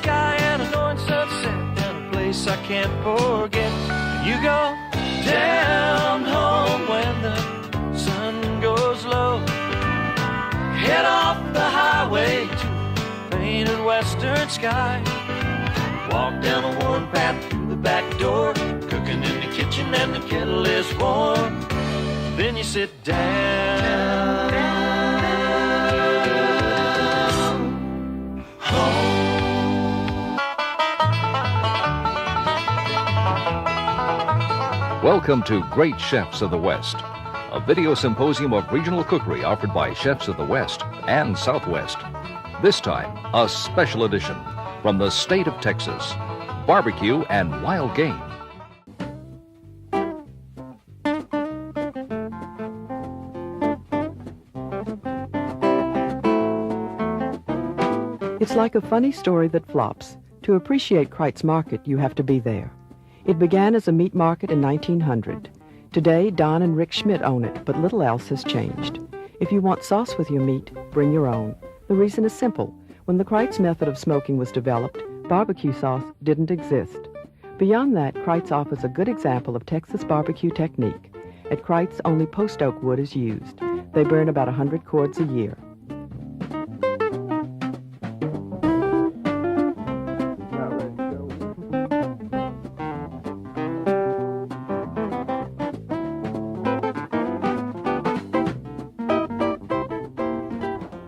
sky and a northern sunset and a place I can't forget. You go down home when the sun goes low. Head off the highway to a painted western sky. Walk down a worn path through the back door, cooking in the kitchen and the kettle is warm. Then you sit down home. Welcome to Great Chefs of the West, a video symposium of regional cookery offered by chefs of the West and Southwest. This time, a special edition from the state of Texas, barbecue and wild game. It's like a funny story that flops. To appreciate Kreitz Market, you have to be there. It began as a meat market in 1900. Today, Don and Rick Schmidt own it, but little else has changed. If you want sauce with your meat, bring your own. The reason is simple. When the Kreitz method of smoking was developed, barbecue sauce didn't exist. Beyond that, Kreitz offers a good example of Texas barbecue technique. At Kreitz, only post oak wood is used. They burn about 100 cords a year.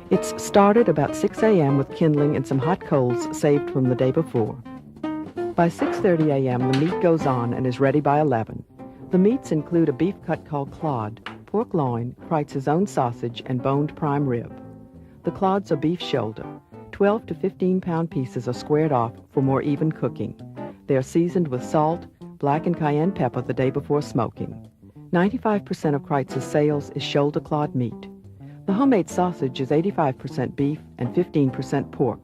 It's started about 6 a.m. with kindling and some hot coals saved from the day before. By 6:30 a.m. the meat goes on and is ready by 11. The meats include a beef cut called clod, pork loin, Kreitz's own sausage, and boned prime rib. The clods are beef shoulder. 12 to 15-pound pieces are squared off for more even cooking. They are seasoned with salt, black and cayenne pepper the day before smoking. 95% of Kreitz's sales is shoulder clod meat. The homemade sausage is 85% beef and 15% pork.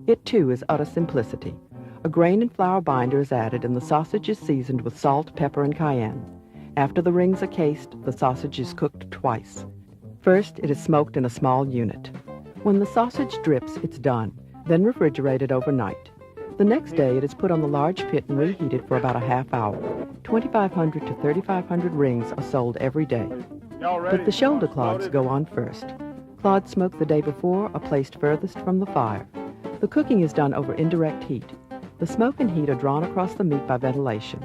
It, too, is utter simplicity. A grain and flour binder is added and the sausage is seasoned with salt, pepper, and cayenne. After the rings are cased, the sausage is cooked twice. First, it is smoked in a small unit. When the sausage drips, it's done, then refrigerated overnight. The next day, it is put on the large pit and reheated for about a half hour. 2,500 to 3,500 rings are sold every day. But the shoulder clods go on first. Clods smoked the day before are placed furthest from the fire. The cooking is done over indirect heat. The smoke and heat are drawn across the meat by ventilation.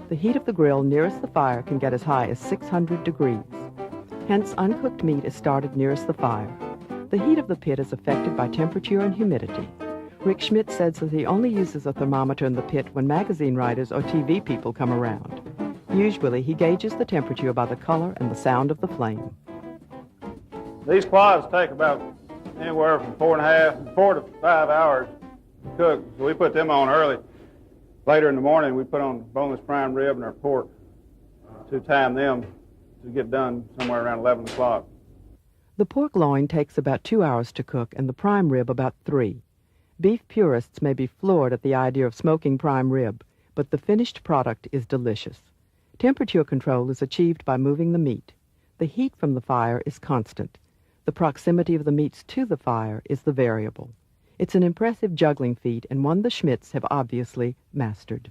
The heat of the grill nearest the fire can get as high as 600 degrees. Hence, uncooked meat is started nearest the fire. The heat of the pit is affected by temperature and humidity. Rick Schmidt says that he only uses a thermometer in the pit when magazine writers or TV people come around. Usually, he gauges the temperature by the color and the sound of the flame. These clods take about anywhere from 4 to 5 hours to cook, so we put them on early. Later in the morning, we put on boneless prime rib and our pork to time them to get done somewhere around 11 o'clock. The pork loin takes about 2 hours to cook and the prime rib about 3. Beef purists may be floored at the idea of smoking prime rib, but the finished product is delicious. Temperature control is achieved by moving the meat. The heat from the fire is constant. The proximity of the meats to the fire is the variable. It's an impressive juggling feat and one the Schmidts have obviously mastered.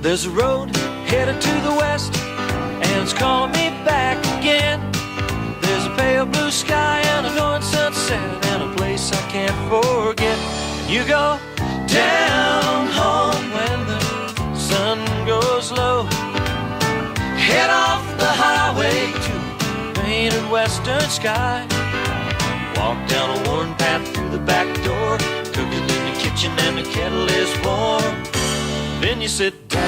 There's a road headed to the west, and it's calling me back again. There's a pale blue sky and a northern sunset, and a place I can't forget. You go down home when the sun goes low. Head off the highway to a painted western sky. Walk down a worn path through the back door, cooking in the kitchen and the kettle is warm. Then you sit down